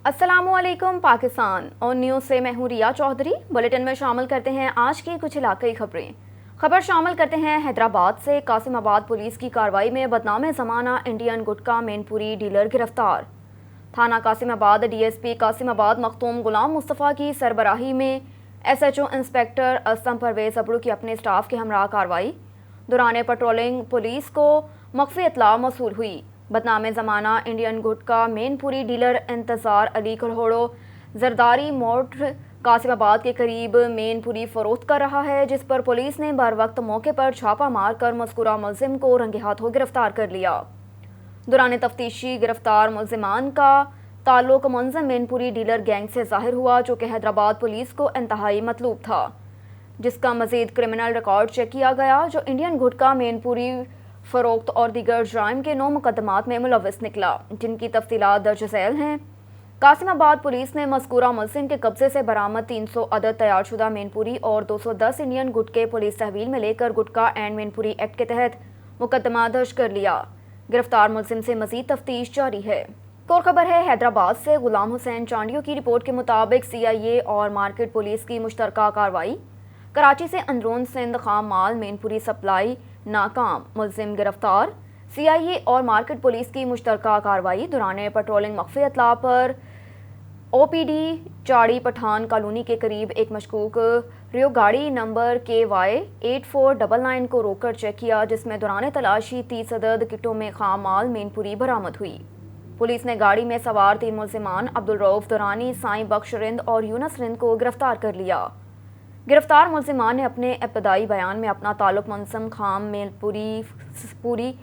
अस्सलामुअलैकुम पाकिस्तान और न्यूज़ से मैं हूँ रिया चौधरी। बुलेटिन में शामिल करते हैं आज की कुछ इलाकाई खबरें। खबर शामिल करते हैं हैदराबाद से। कासिमाबाद पुलिस की कार्रवाई में बदनाम ज़माना इंडियन गुटखा मेनपुरी डीलर गिरफ्तार। थाना कासिमाबाद डीएसपी कासिमाबाद मखतूम गुलाम मुस्तफ़ा की सरबराही में एसएचओ इंस्पेक्टर असम परवेज़ अबड़ू की अपने स्टाफ के हमरा कार्रवाई दौरान पेट्रोलिंग पुलिस को मख्फी इत्तला मौसूल हुई। बदनाम ज़माना इंडियन गुटखा मेनपुरी डीलर इंतज़ार अली कल्होड़ो जरदारी मोड़ कासिमाबाद के करीब मेनपुरी फरोख्त कर रहा है, जिस पर पुलिस ने बर वक्त मौके पर छापा मारकर मज़कूरा मुलजिम को रंगे हाथों गिरफ्तार कर लिया। दौरान तफ्तीशी गिरफ्तार मुलजिमान का ताल्लुक मुलजिम मेनपुरी डीलर गैंग से ज़ाहिर हुआ, जो कि हैदराबाद पुलिस को इंतहाई मतलूब था, जिसका मज़ीद क्रिमिनल रिकॉर्ड चेक किया गया, जो इंडियन गुटखा मेनपुरी फ़रोख्त और दीगर जराइम के 9 मुकदमात में मुलव्वस निकला, जिनकी तफसीलात दर्ज झैल हैं। कासिमाबाद पुलिस ने मज़कूरा मुलजिम के कब्जे से बरामद 300 अदद तैयारशुदा मेनपुरी और 210 इंडियन गुटखे पुलिस तहवील में लेकर गुटखा एंड मेनपुरी एक्ट के तहत मुकदमा दर्ज कर लिया। गिरफ्तार मुलजिम से मज़ीद तफ्तीश जारी है। एक और खबर है हैदराबाद से। गुलाम हुसैन चांडियों की रिपोर्ट के मुताबिक CIA और मार्केट पुलिस की मुश्तरका कार्रवाई। कराची से अंदरून सिंध खाम माल मेनपुरी सप्लाई नाकाम, मुलजिम गिरफ्तार। CIA और मार्केट पुलिस की मुश्तरका कार्रवाई दौरान पेट्रोलिंग मख्फी इत्तला पर OPD चाड़ी पठान कॉलोनी के करीब एक मशकूक रियो गाड़ी नंबर KY 8499 को रोककर चेक किया, जिसमें दौरान तलाशी 30 अदद किटों में खाम माल मेनपुरी बरामद हुई। पुलिस ने गाड़ी में सवार 3 मुलजिमान अब्दुल रऊफ दुरानी, साईं बख्श रिंद और यूनस रिंद को गिरफ्तार कर लिया। गिरफ्तार मुलजिमान ने अपने इब्तदाई बयान में अपना ताल्लुक मुनसम खाम मेनपुरी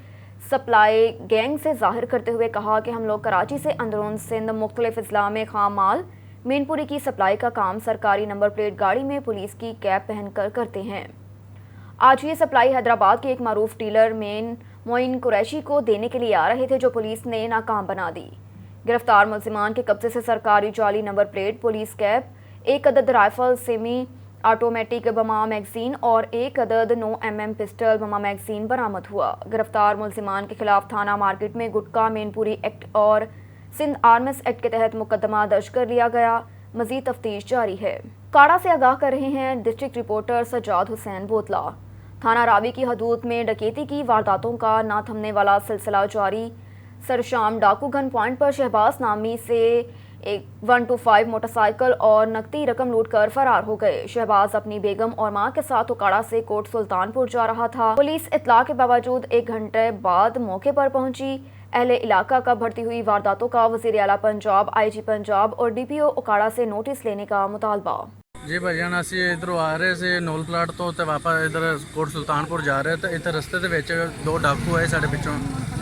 सप्लाई गैंग से ज़ाहिर करते हुए कहा कि हम लोग कराची से अंदरून सिंध मुख्तलिफ अजला में खाम माल मेनपुरी की सप्लाई का काम सरकारी नंबर प्लेट गाड़ी में पुलिस की कैप पहनकर करते हैं। आज ये सप्लाई हैदराबाद के एक मारूफ डीलर मोइन कुरैशी को देने के लिए आ रहे थे, जो पुलिस ने नाकाम बना दी। गिरफ्तार मुलजिमान के कब्जे से सरकारी जाली नंबर प्लेट, पुलिस कैप, 1 अदद राइफल सेमी ऑटोमेटिक बमा मैगजीन और 1 अदद 9mm पिस्टल बमा मैगजीन बरामद हुआ। गिरफ्तार मुलजिमान के खिलाफ थाना मार्केट में गुटखा मेनपुरी एक्ट और सिंध आर्म्स एक्ट के तहत मुकदमा दर्ज कर लिया गया। मजीद तफ्तीश जारी है। काड़ा से आगाह कर रहे हैं डिस्ट्रिक्ट रिपोर्टर सज्जाद हुसैन बोतला। थाना रावी की हदूद में डकैती की वारदातों का ना थमने वाला सिलसिला जारी। सरशाम डाकू गन पॉइंट पर शहबाज नामी से एक 125 मोटरसाइकिल और नकदी रकम लूट कर फरार हो गए। शहबाज अपनी बेगम और मां के साथ उकाड़ा से कोट सुल्तानपुर जा रहा था। पुलिस इत्तला के बावजूद 1 घंटे बाद मौके पर पहुंची। अहले इलाका का बढ़ती हुई वारदातों का वज़ीर आला पंजाब, IG पंजाब और DPO उकाड़ा से नोटिस लेने का मुतालबा। जी भाईजान, ਅਸੀਂ ਇਧਰੋਂ ਆ ਰਹੇ ਸੀ ਨੋਲ ਪਲਾਟ ਤੋਂ ਤੇ ਵਾਪਸ ਇਧਰ ਕੋਟ ਸੁਲਤਾਨਪੁਰ ਜਾ ਰਹੇ ਤੇ ਇੱਥੇ ਰਸਤੇ ਦੇ ਵਿੱਚ 2 ਡਾਕੂ ਆਏ ਸਾਡੇ ਪਿੱਛੋਂ,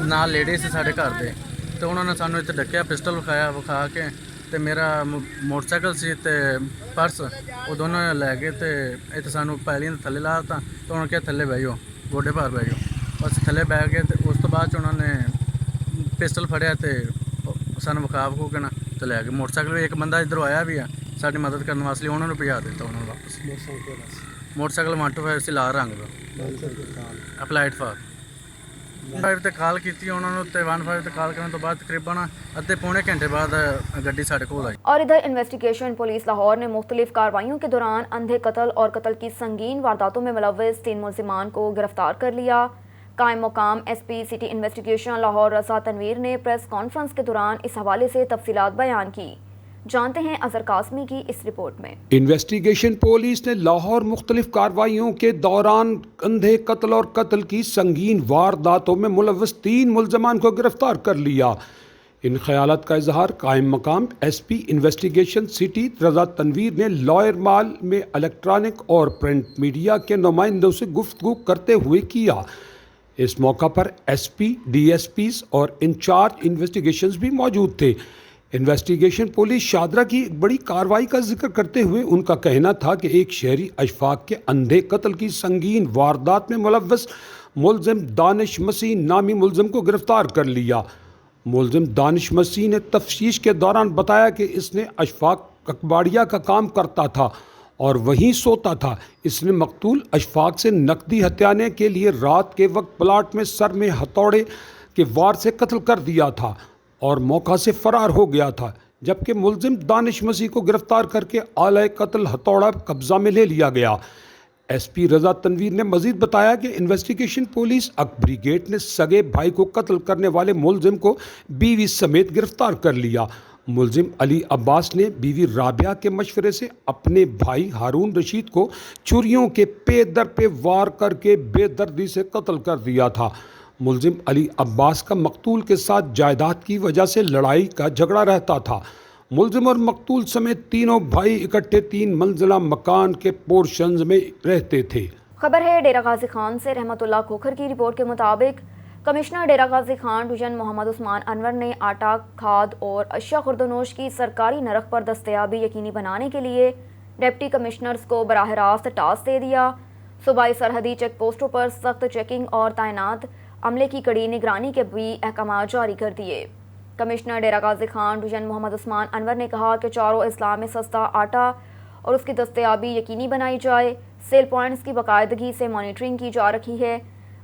ਨਾਲ ਲੇਡੀ ਸੀ ਸਾਡੇ ਘਰ ਦੇ, ਤੇ ਉਹਨਾਂ ਨੇ ਸਾਨੂੰ ਇੱਥੇ ਡੱਕਿਆ, ਪਿਸਟਲ ਵਿਖਾ ਕੇ ਤੇ ਮੇਰਾ ਮੋਟਰਸਾਈਕਲ ਸੀ ਤੇ ਪਰਸ, ਉਹ ਦੋਨੋਂ ਲੈ ਗਏ ਤੇ ਇੱਥੇ ਸਾਨੂੰ ਪੈਲੀਆਂ ਦੇ ਥੱਲੇ ਲਾ ਦਿੱਤਾ ਤੇ ਉਹਨਾਂ ਕਿਹਾ ਥੱਲੇ ਬਹਿ ਜਾਓ, ਗੋਡੇ ਭਾਰ ਬਹਿ ਜਾਓ। ਅਸੀਂ ਥੱਲੇ ਬਹਿ ਗਏ ਤੇ ਉਸ ਤੋਂ ਬਾਅਦ 'ਚ ਉਹਨਾਂ ਨੇ ਪਿਸਟਲ ਫੜਿਆ ਤੇ ਸਾਨੂੰ ਵਿਖਾ ਕੇ ਨਾ ਤੇ ਲੈ ਗਏ। ਮੋਟਰਸਾਈਕਲ ਵੀ ਇੱਕ ਬੰਦਾ ਇੱਧਰੋਂ ਆਇਆ ਵੀ ਆ ਸਾਡੀ ਮਦਦ ਕਰਨ ਵਾਸਤੇ, ਉਹਨਾਂ ਨੂੰ ਭਜਾ ਦਿੱਤਾ ਉਹਨਾਂ ਨੂੰ ਵਾਪਸ। ਮੋਟਰਸਾਈਕਲ 125 ਸੀ ਲਾਲ ਰੰਗ ਦਾ, ਅਪਲਾਈਡ ਫਾਰ 5 ਤੇ ਕਾਲ ਕੀਤੀ ਉਹਨਾਂ ਨੂੰ ਤੇ 15 ਤੇ ਕਾਲ ਕਰਨ ਤੋਂ ਬਾਅਦ ਤਕਰੀਬਨ ਅੱਧੇ पौने घंटे बाद ਗੱਡੀ ਸਾਡੇ ਕੋਲ आई। और इधर इन्वेस्टिगेशन पुलिस लाहौर ने मुख्तलिफ कार्रवाइयों के दौरान अंधे कत्ल और कत्ल की संगीन वारदातों में मुलव्वस 3 मुलजिमान को गिरफ्तार कर लिया। कायम मुकाम SP सिटी इन्वेस्टिगेशन लाहौर रज़ा तनवीर ने प्रेस कॉन्फ्रेंस के दौरान इस हवाले से तफसीलात बयान की। जानते हैं अजहर कासमी की इस रिपोर्ट में। इन्वेस्टिगेशन पुलिस ने लाहौर मुख्तलिफ कार्रवाइयों के दौरान अंधे कत्ल और कत्ल की संगीन वारदातों में मुलव्वस 3 मुलजमान को गिरफ्तार कर लिया। इन ख्यालात का इजहार कायम मकाम SP इन्वेस्टिगेशन सिटी रज़ा तनवीर ने लॉयर माल में इलेक्ट्रॉनिक और प्रिंट मीडिया के नुमाइंदों से गुफ्तगू करते हुए किया। इस मौका पर SP, DSPs और इंचार्ज इन्वेस्टिगेशंस भी मौजूद थे। इन्वेस्टिगेशन पुलिस शादरा की एक बड़ी कार्रवाई का जिक्र करते हुए उनका कहना था कि एक शहरी अशफाक के अंधे कत्ल की संगीन वारदात में मुलव्वस मुलजिम दानिश मसीह नामी मुलजिम को गिरफ्तार कर लिया। मुलजिम दानिश मसीह ने तफ्तीश के दौरान बताया कि इसने अशफाक ककबाड़िया का काम करता था और वहीं सोता था। इसने मकतूल अशफाक से नकदी हथियाने के लिए रात के वक्त प्लाट में सर में हथौड़े के वार से कत्ल कर दिया था और मौका से फरार हो गया था, जबकि मुलजिम दानिश मसीह को गिरफ्तार करके आले कत्ल हथौड़ा कब्जा में ले लिया गया। एसपी रजा तनवीर ने मजीद बताया कि इन्वेस्टिगेशन पुलिस अकबरी गेट ने सगे भाई को कत्ल करने वाले मुलजिम को बीवी समेत गिरफ्तार कर लिया। मुलजिम अली अब्बास ने बीवी राबिया के मशवरे से अपने भाई हारून रशीद को छुरियों के पे दर पे वार करके बेदर्दी से कत्ल कर दिया था। मुलजिम अली अब्बास का मकतूल के साथ जायदाद की वजह से लड़ाई का झगड़ा रहता था। मुलजिम और मकतूल समेत तीनों भाई इकट्ठे 3 मंजिला मकान के पोर्शंस में रहते थे। खबर है डेरा गाजी खान से। रहमतुल्लाह खोखर की रिपोर्ट के मुताबिक कमिश्नर डेरा गाजी खान डिवीजन मोहम्मद उस्मान अनवर ने आटा, खाद और अशिया खुर्दनोश की सरकारी नरख पर दस्तयाबी यकीनी बनाने के लिए डिप्टी कमिश्नर्स को बराह रास्त टास्क दे दिया। सूबाई सरहदी चेक पोस्टों पर सख्त चेकिंग और तैनात अमले की कड़ी निगरानी के भी अहकाम जारी कर दिए। कमिश्नर डेरा गाजी खान डिवीजन मोहम्मद उस्मान अनवर ने कहा कि चारों अजला में सस्ता आटा और उसकी दस्तयाबी यकीनी बनाई जाए। सेल पॉइंट्स की बाकायदगी से मॉनिटरिंग की जा रही है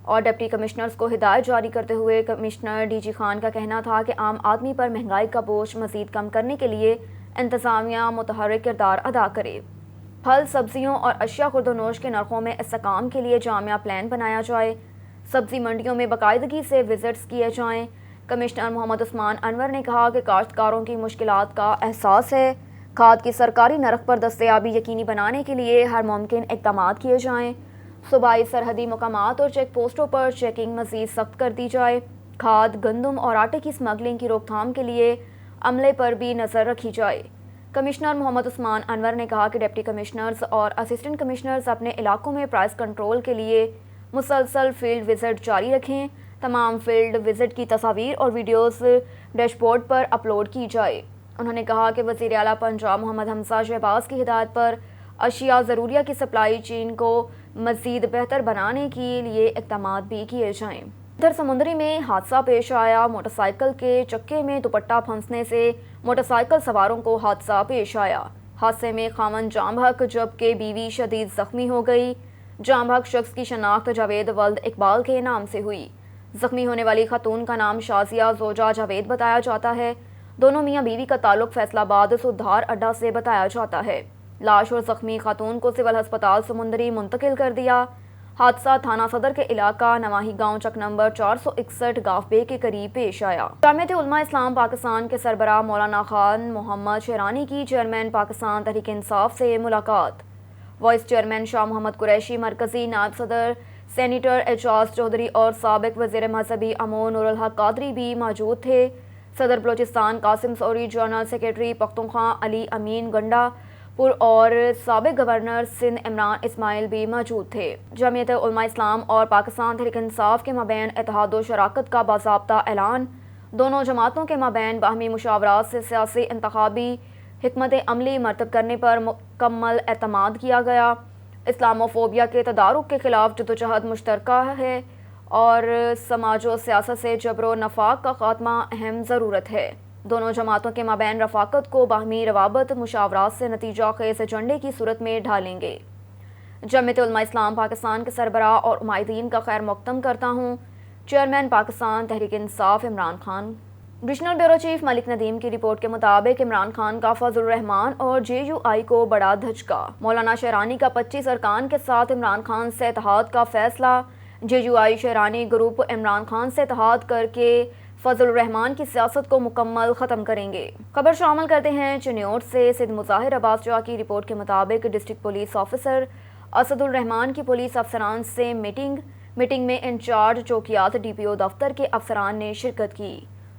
और डिप्टी कमिश्नर्स को हिदायत जारी करते हुए कमिश्नर डीजी खान का कहना था कि आम आदमी पर महंगाई का बोझ मज़ीद कम करने के लिए इंतज़ामिया मुतहर्रिक किरदार अदा करे। फल, सब्जियों और अशिया खुर्दनोश के नरखों में इस्तेकाम के लिए जामिया प्लान बनाया जाए। सब्जी मंडियों में बाकायदगी से विजिट्स किए जाएँ। कमिश्नर मोहम्मद उस्मान अनवर ने कहा कि काश्तकारों की मुश्किलात का एहसास है। खाद की सरकारी नरख पर दस्तयाबी यकीनी बनाने के लिए हर मुमकिन इक़दाम किए जाएँ। सूबाई सरहदी मकामात और चेक पोस्टों पर चेकिंग मज़ीद सख्त कर दी जाए। खाद, गंदम और आटे की स्मगलिंग की रोकथाम के लिए अमले पर भी नज़र रखी जाए। कमिश्नर मोहम्मद उस्मान अनवर ने कहा कि डिप्टी कमिश्नर्स और असिस्टेंट कमिश्नर्स अपने इलाकों में प्राइस कंट्रोल के लिए मुसलसल फील्ड विजिट जारी रखें। तमाम फील्ड विजिट की तस्वीर और वीडियोस डैशबोर्ड पर अपलोड की जाए। उन्होंने कहा कि वज़ीर आला पंजाब मोहम्मद हमजा शहबाज की हिदायत पर अशिया ज़रूरिया की सप्लाई चेन को मज़ीद बेहतर बनाने के लिए इक़दाम भी किए जाएँ। इधर समुंदरी में हादसा पेश आया। मोटरसाइकिल के चक्के में दुपट्टा फंसने से मोटरसाइकिल सवारों को हादसा पेश आया। हादसे में खामन जामहक जबकि बीवी शदीद ज़ख्मी हो गई। जामहक शख्स की शनाख्त जावेद वल्द इकबाल के नाम से हुई। जख्मी होने वाली खातून का नाम शाजिया जोजा जावेद बताया जाता है। दोनों मियाँ बीवी का ताल्लुक फैसलाबाद सुधार अड्डा से बताया जाता है। लाश और जख्मी खातून को सिविल अस्पताल समुंदरी मुंतकिल कर दिया। हादसा थाना सदर के इलाका नवाही गांव चक नंबर 461 गाफबे के करीब पेश आया। जामियत उलमा इस्लाम पाकिस्तान के सरबराह मौलाना खान मोहम्मद शेरानी की चेयरमैन पाकिस्तान तहरीक इंसाफ से मुलाकात। वाइस चेयरमैन शाह मोहम्मद कुरैशी, मरकजी नायब सदर सेनेटर एजाज चौधरी और साबिक वज़ीर मजहबी अमो नूरुल हक कादरी भी मौजूद थे। सदर बलोचिस्तान कासिम सौरी, जनरल सेक्रेटरी पख्तूनख्वा अली अमीन गंडापुर और साबिक गवर्नर सिंध इमरान इस्माइल भी मौजूद थे। जमीयत उलमा इस्लाम और पाकिस्तान तहरीक इंसाफ के मबैन इत्तेहाद व शराकत का बाज़ाब्ता ऐलान। दोनों जमातों के मबैन बाहमी मुशावरात से सियासी इंतखाबी हिकमत अमली मरतब करने पर मुकम्मल एतमाद किया गया। इस्लामोफोबिया के तदारुक के खिलाफ जदोजहद मुश्तरका है और समाजो सियासत से जबरो नफाक का खात्मा अहम ज़रूरत है। दोनों जमातों के मबैन रफाकत को बाहमी रवाबत मुशावरात से नतीजा खेज एजेंडे की सूरत में ढालेंगे। जमीयत उलमा इस्लाम पाकिस्तान के सरबराह और उमाइदीन का खैर मकदम करता हूँ। Chairman Pakistan Tehreek Insaf Imran Khan. Divisional bureau chief Malik Nadeem की रिपोर्ट के मुताबिक इमरान खान का फजल रहमान और JUI को बड़ा धचका। मौलाना शेरानी का 25 अरकान के साथ इमरान खान से इत्तेहाद का फैसला। JUI शेरानी ग्रुप इमरान खान से इत्तेहाद करके फजल रहमान की सियासत को मुकम्मल ख़त्म करेंगे। खबर शामिल करते हैं चिन्योट से। सिद्ध मुजाहिर अब्बास शाह की रिपोर्ट के मुताबिक district police officer Asadul Rahman की पुलिस अफसरान से मीटिंग में इंचार्ज चौकियात DPO दफ्तर के अफसरान ने शिरकत की।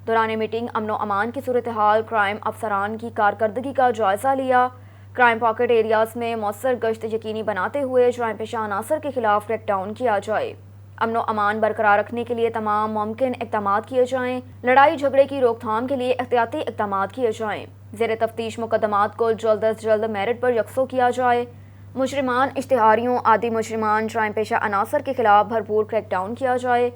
दौरान मीटिंग अमनो अमान की सूरत हाल, क्राइम अफसरान की कारकर्दगी का जायजा लिया। क्राइम पॉकेट एरियाज में मौसर गश्त यकीनी बनाते हुए जुर्म पेशा अनासर के खिलाफ क्रैकडाउन किया जाए। अमनो अमान बरकरार रखने के लिए तमाम मुमकिन इक़दाम किए जाएँ। लड़ाई झगड़े की रोकथाम के लिए एहतियाती इक़दाम किए जाएँ। ज़ेर तफ्तीश मुकदमात को जल्द अज जल्द मेरिट पर यकसो किया जाए। मुजरिमान, इश्तिहारियों, आदि मुजरिमान, जुर्म पेशा अनासर के खिलाफ भरपूर क्रैकडाउन किया जाए।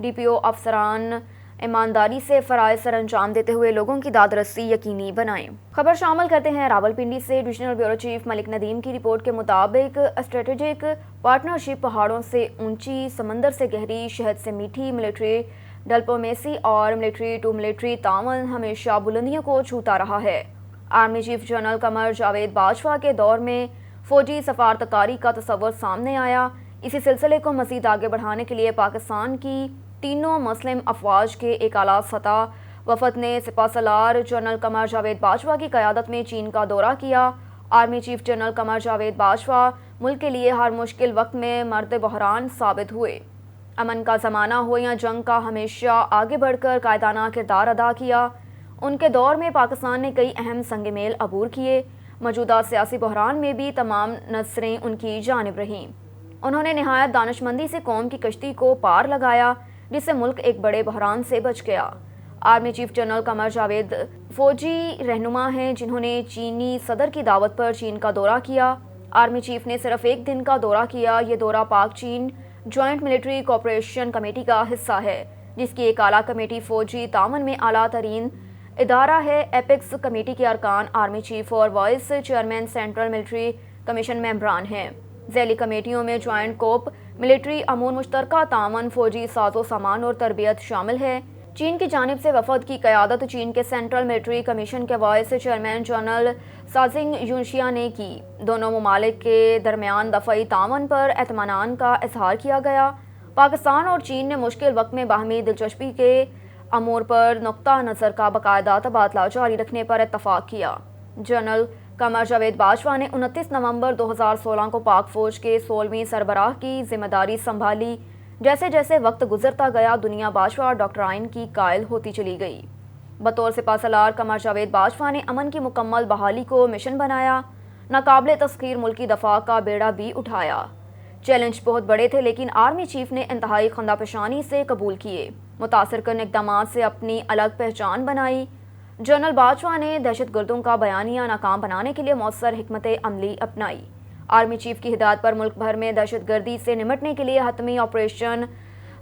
DPO अफसरान ईमानदारी से फ़राइज़ सर अंजाम देते हुए लोगों की दादरसी यकीनी बनाएं। खबर शामिल करते हैं रावलपिंडी से। Divisional bureau chief Malik Nadeem की रिपोर्ट के मुताबिक स्ट्रेटेजिक पार्टनरशिप पहाड़ों से ऊंची, समंदर से गहरी, शहद से मीठी मिलिट्री ڈپلومیسی اور ملٹری ٹو ملٹری تعاون ہمیشہ بلندیوں کو چھوتا رہا ہے۔ Army chief general Qamar Javed Bajwa کے دور میں فوجی سفارتکاری کا تصور سامنے آیا۔ اسی سلسلے کو مزید آگے بڑھانے کے لیے پاکستان کی تینوں مسلم افواج کے ایک اعلیٰ سطح وفد نے سپہ سالار جنرل قمر جاوید باجوہ کی قیادت میں چین کا دورہ کیا۔ Army chief general Qamar Javed Bajwa ملک کے لیے ہر مشکل وقت میں مرد بحران ثابت ہوئے۔ امن کا زمانہ ہو یا جنگ کا، ہمیشہ آگے بڑھ کر قائدانہ کردار ادا کیا۔ ان کے دور میں پاکستان نے کئی اہم سنگ میل عبور کیے۔ موجودہ سیاسی بحران میں بھی تمام نظریں ان کی جانب رہیں۔ انہوں نے نہایت دانشمندی سے قوم کی کشتی کو پار لگایا، جس سے ملک ایک بڑے بحران سے بچ گیا۔ Army chief general Qamar Javed فوجی رہنما ہیں جنہوں نے چینی صدر کی دعوت پر چین کا دورہ کیا۔ آرمی چیف نے صرف ایک دن کا دورہ کیا۔ یہ دورہ پاک چین جوائنٹ ملٹری کوآپریشن کمیٹی کا حصہ ہے، جس کی ایک اعلیٰ کمیٹی فوجی تعاون میں اعلیٰ ترین ادارہ ہے۔ ایپیکس کمیٹی کے ارکان آرمی چیف اور vice chairman central military commission ممبران ہیں۔ ذیلی کمیٹیوں میں جوائنٹ کوپ ملٹری امور مشترکہ تعاون، فوجی ساز و سامان اور تربیت شامل ہے۔ چین کی جانب سے وفد کی قیادت چین کے سینٹرل ملٹری کمیشن کے وائس چیئرمین جنرل سازنگ یونشیا نے کی۔ دونوں ممالک کے درمیان دفاعی تعاون پر اطمینان کا اظہار کیا گیا۔ پاکستان اور چین نے مشکل وقت میں باہمی دلچسپی کے امور پر نقطہ نظر کا باقاعدہ تبادلہ جاری رکھنے پر اتفاق کیا۔ جنرل قمر جاوید باجوہ نے 29 نومبر 2016 کو پاک فوج کے 16ویں سربراہ کی ذمہ داری سنبھالی۔ جیسے جیسے وقت گزرتا گیا، دنیا باجوہ ڈاکٹرائن کی قائل ہوتی چلی گئی۔ بطور سپہ سالار قمر جاوید باجوہ نے امن کی مکمل بحالی کو مشن بنایا۔ ناقابل تسخیر ملکی دفاع کا بیڑا بھی اٹھایا۔ چیلنج بہت بڑے تھے، لیکن آرمی چیف نے انتہائی خندہ پیشانی سے قبول کیے۔ متاثر کن اقدامات سے اپنی الگ پہچان بنائی۔ جنرل باجوہ نے دہشت گردوں کا بیانیہ ناکام بنانے کے لیے مؤثر حکمت عملی اپنائی۔ آرمی چیف کی ہدایت پر ملک بھر میں دہشت گردی سے نمٹنے کے لیے حتمی آپریشن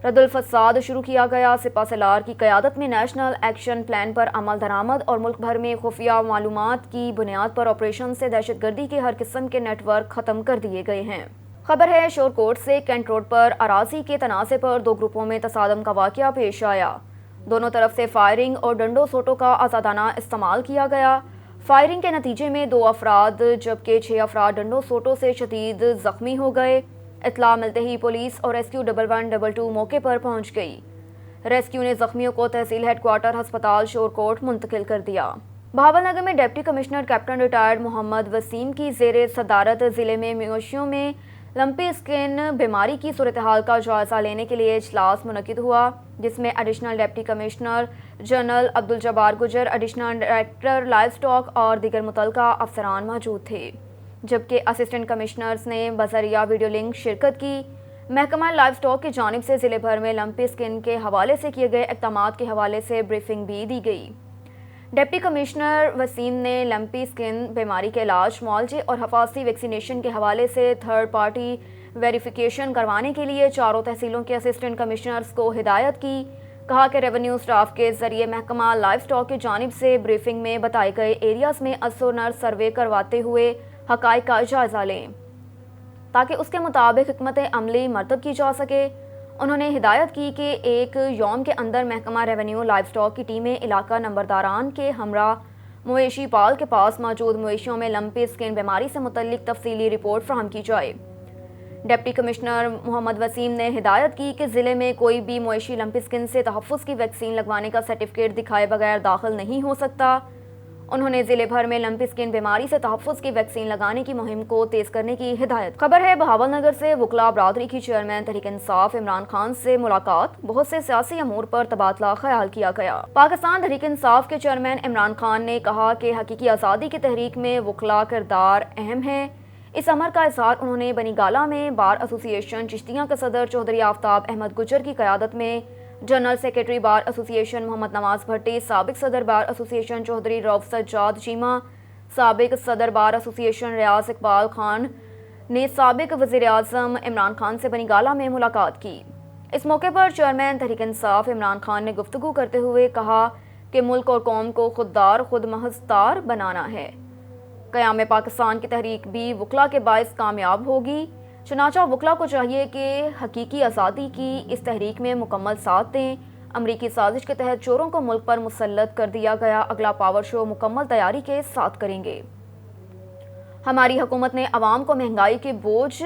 رد الفساد شروع کیا گیا۔ سپہ سالار کی قیادت میں نیشنل ایکشن پلان پر عمل درآمد اور ملک بھر میں خفیہ معلومات کی بنیاد پر آپریشن سے دہشت گردی کے ہر قسم کے نیٹ ورک ختم کر دیے گئے ہیں۔ خبر ہے شور کوٹ سے کینٹ روڈ پر اراضی کے تنازع پر دو گروپوں میں تصادم کا واقعہ پیش آیا۔ دونوں طرف سے فائرنگ اور ڈنڈوں سوٹوں کا آزادانہ استعمال کیا گیا۔ فائرنگ کے نتیجے میں 2 افراد جبکہ 6 افراد ڈنڈوں سوٹوں سے شدید زخمی ہو گئے۔ اطلاع ملتے ہی پولیس اور ریسکیو 1122 موقع پر پہنچ گئی۔ ریسکیو نے زخمیوں کو تحصیل ہیڈ کوارٹر ہسپتال شور کوٹ منتقل کر دیا۔ بہاول نگر میں ڈپٹی کمشنر کیپٹن ریٹائرڈ محمد وسیم کی زیر صدارت ضلع میں مویشیوں میں لمپی اسکن بیماری کی صورتحال کا جائزہ لینے کے لیے اجلاس منعقد ہوا، جس میں additional deputy commissioner general Abdul Jabbar Gujjar, additional director livestock اور دیگر متعلقہ افسران موجود تھے، جبکہ اسسٹنٹ کمشنرز نے بذریعہ ویڈیو لنک شرکت کی۔ محکمہ لائف اسٹاک کی جانب سے ضلع بھر میں لمپی اسکن کے حوالے سے کیے گئے اقدامات کے حوالے سے بریفنگ بھی دی گئی۔ ڈپٹی کمشنر وسیم نے لمپی اسکن بیماری کے علاج، معالجے اور حفاظتی ویکسینیشن کے حوالے سے تھرڈ پارٹی ویریفیکیشن کروانے کے لیے چاروں تحصیلوں کے اسسٹنٹ کمشنرز کو ہدایت کی۔ کہا کہ ریونیو اسٹاف کے ذریعے محکمہ لائف اسٹاک کی جانب سے بریفنگ میں بتائے گئے ایریاز میں ازونر سروے کرواتے ہوئے حقائق کا جائزہ لیں تاکہ اس کے مطابق حکمت عملی مرتب کی جا سکے۔ انہوں نے ہدایت کی کہ ایک یوم کے اندر محکمہ ریونیو لائف اسٹاک کی ٹیمیں علاقہ نمبرداران کے ہمراہ مویشی پال کے پاس موجود مویشیوں میں لمپی اسکن بیماری سے متعلق تفصیلی رپورٹ فراہم کی جائے۔ ڈپٹی کمشنر محمد وسیم نے ہدایت کی کہ ضلع میں کوئی بھی مویشی لمپی اسکن سے تحفظ کی ویکسین لگوانے کا سرٹیفکیٹ دکھائے بغیر داخل نہیں ہو سکتا۔ انہوں نے ضلع بھر میں لمپی اسکن بیماری سے تحفظ کی ویکسین لگانے کی مہم کو تیز کرنے کی ہدایت۔ خبر ہے بہاول نگر سے وکلاء برادری کی چیئرمین تحریک انصاف عمران خان سے ملاقات، بہت سے سیاسی امور پر تبادلہ خیال کیا گیا۔ پاکستان تحریک انصاف کے چیئرمین عمران خان نے کہا کہ حقیقی آزادی کی تحریک میں وکلاء کردار اہم ہے۔ اس امر کا اظہار انہوں نے بنی گالہ میں بار ایسوسی ایشن چشتیاں کے صدر چودھری آفتاب احمد گجر کی قیادت میں جنرل سیکریٹری بار ایسوسی ایشن محمد نواز بھٹی، سابق صدر بار ایسوسی ایشن چودھری رؤف سجاد چیمہ، سابق صدر بار ایسوسی ایشن ریاض اقبال خان نے سابق وزیر اعظم عمران خان سے بنی گالہ میں ملاقات کی۔ اس موقع پر چیئرمین تحریک انصاف عمران خان نے گفتگو کرتے ہوئے کہا کہ ملک اور قوم کو خوددار خود محضدار بنانا ہے۔ قیام پاکستان کی تحریک بھی وکلاء کے باعث کامیاب ہوگی، چنانچہ وکلاء کو چاہیے کہ حقیقی آزادی کی اس تحریک میں مکمل ساتھ دیں۔ امریکی سازش کے تحت چوروں کو ملک پر مسلط کر دیا گیا، اگلا پاور شو مکمل تیاری کے ساتھ کریں گے۔ ہماری حکومت نے عوام کو مہنگائی کے بوجھ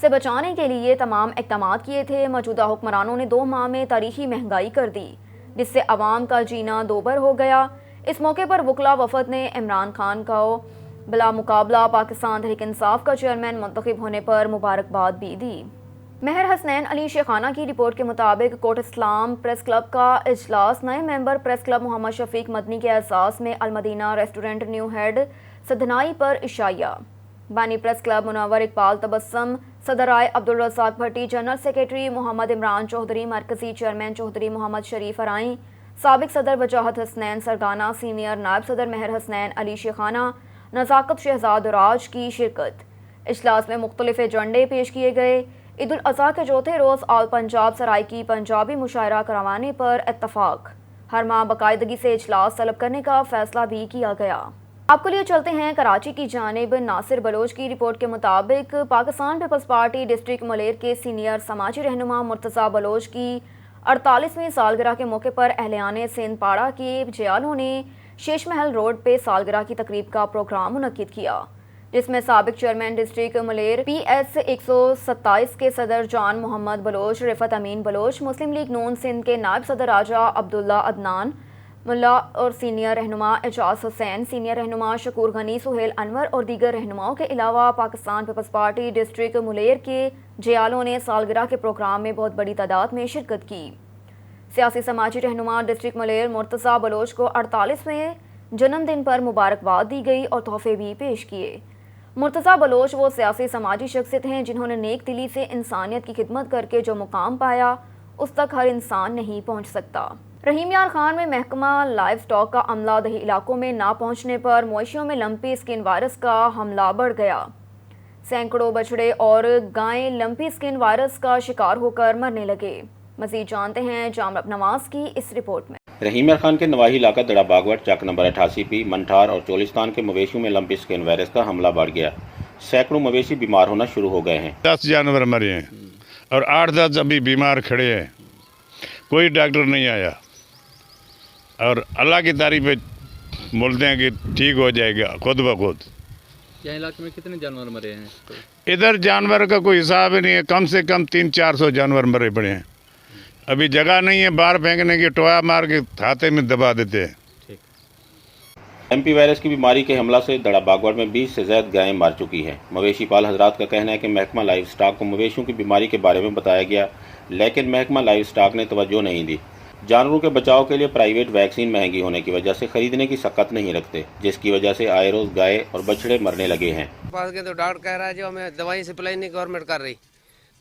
سے بچانے کے لیے تمام اقدامات کیے تھے، موجودہ حکمرانوں نے 2 ماہ میں تاریخی مہنگائی کر دی جس سے عوام کا جینا دوبر ہو گیا۔ اس موقع پر وکلا وفد نے عمران خان کو بلا مقابلہ پاکستان تحریک انصاف کا چیئرمین منتخب ہونے پر مبارکباد بھی دی۔ مہر حسنین علی شیخانہ کی رپورٹ کے مطابق کوٹ اسلام پریس کلب کا اجلاس نئے ممبر پریس کلب محمد شفیق مدنی کے اعزاز میں المدینہ ریسٹورنٹ نیو ہیڈ سدنائی پر عشائیہ۔ بانی پریس کلب منور اقبال تبسم، صدر رائے عبدالرزاق بھٹی، جنرل سیکریٹری محمد عمران چودھری، مرکزی چیئرمین چودھری محمد شریف ارائیں، سابق صدر وجاہت حسنین سرگانہ، سینئر نائب صدر مہر حسنین علی شیخانہ، نزاکت شہزاد راج کی شرکت۔ اجلاس میں مختلف ایجنڈے پیش کیے گئے۔ عید الاضحیٰ کے چوتھے روز آل پنجاب سرائکی پنجابی مشاعرہ کروانے پر اتفاق، ہر ماہ باقاعدگی سے اجلاس طلب کرنے کا فیصلہ بھی کیا گیا۔ آپ کو لیے چلتے ہیں کراچی کی جانب۔ ناصر بلوچ کی رپورٹ کے مطابق Pakistan Peoples Party district Malir کے سینئر سماجی رہنما مرتضیٰ بلوچ کی 48ویں سالگرہ کے موقع پر اہلیان سندھ پاڑہ کے جیالوں نے شیش محل روڈ پہ سالگرہ کی تقریب کا پروگرام منعقد کیا، جس میں سابق chairman district Malir P S 127 کے صدر جان محمد بلوچ، رفعت امین بلوچ، مسلم لیگ نون سندھ کے نائب صدر راجہ عبداللہ عدنان ملا اور سینئر رہنما اعجاز حسین، سینئر رہنما شکور غنی، سہیل انور اور دیگر رہنماؤں کے علاوہ Pakistan Peoples Party district Malir کے جیالوں نے سالگرہ کے پروگرام میں بہت بڑی تعداد میں شرکت کی۔ سیاسی سماجی رہنما ڈسٹرکٹ ملیر مرتضیٰ بلوچ کو 48ویں جنم دن پر مبارکباد دی گئی اور تحفے بھی پیش کیے۔ مرتضیٰ بلوچ وہ سیاسی سماجی شخصیت ہیں جنہوں نے نیک دلی سے انسانیت کی خدمت کر کے جو مقام پایا اس تک ہر انسان نہیں پہنچ سکتا۔ رحیم یار خان میں محکمہ لائف سٹاک کا عملہ دیہی علاقوں میں نہ پہنچنے پر مویشیوں میں لمپی اسکن وائرس کا حملہ بڑھ گیا۔ سینکڑوں بچڑے اور گائیں لمپی اسکن وائرس کا شکار ہو کر مرنے لگے۔ مزید جانتے ہیں جامرب نواز کی اس رپورٹ میں۔ رحیم یار خان کے نواحی علاقہ دڑا باغوٹ چک نمبر 88 منٹھار اور چولستان کے مویشیوں میں لمپی اسکن وائرس کا حملہ بڑھ گیا۔ سینکڑوں مویشی بیمار ہونا شروع ہو گئے ہیں۔ 10 جانور مرے ہیں اور 8-10 ابھی بیمار کھڑے ہیں، کوئی ڈاکٹر نہیں آیا، اور اللہ کی تعریف بولتے ہیں کہ ٹھیک ہو جائے گا خود بخود۔ یہاں علاقے میں کتنے جانور مرے ہیں؟ ادھر جانور کا کوئی حساب ہی نہیں ہے، کم سے کم 300-400 جانور مرے پڑے ہیں۔ ابھی جگہ نہیں ہے، باہر پھینکنے کی ٹویا مار کے ہاتھے میں دبا دیتے ہیں۔ ایم پی وائرس کی بیماری کے حملہ سے دڑا باغوٹ میں 20 سے زائد گائیں مر چکی ہیں۔ مویشی پال حضرات کا کہنا ہے کہ محکمہ لائف سٹاک کو مویشیوں کی بیماری کے بارے میں بتایا گیا، لیکن محکمہ لائف سٹاک نے توجہ نہیں دی۔ جانوروں کے بچاؤ کے لیے پرائیویٹ ویکسین مہنگی ہونے کی وجہ سے خریدنے کی سکت نہیں رکھتے، جس کی وجہ سے آئے روز گائے اور بچڑے مرنے لگے ہیں۔ پاس کے تو ڈاکٹر کہہ رہا ہے جو ہمیں دوائی سپلائی نہیں گورنمنٹ کر رہی،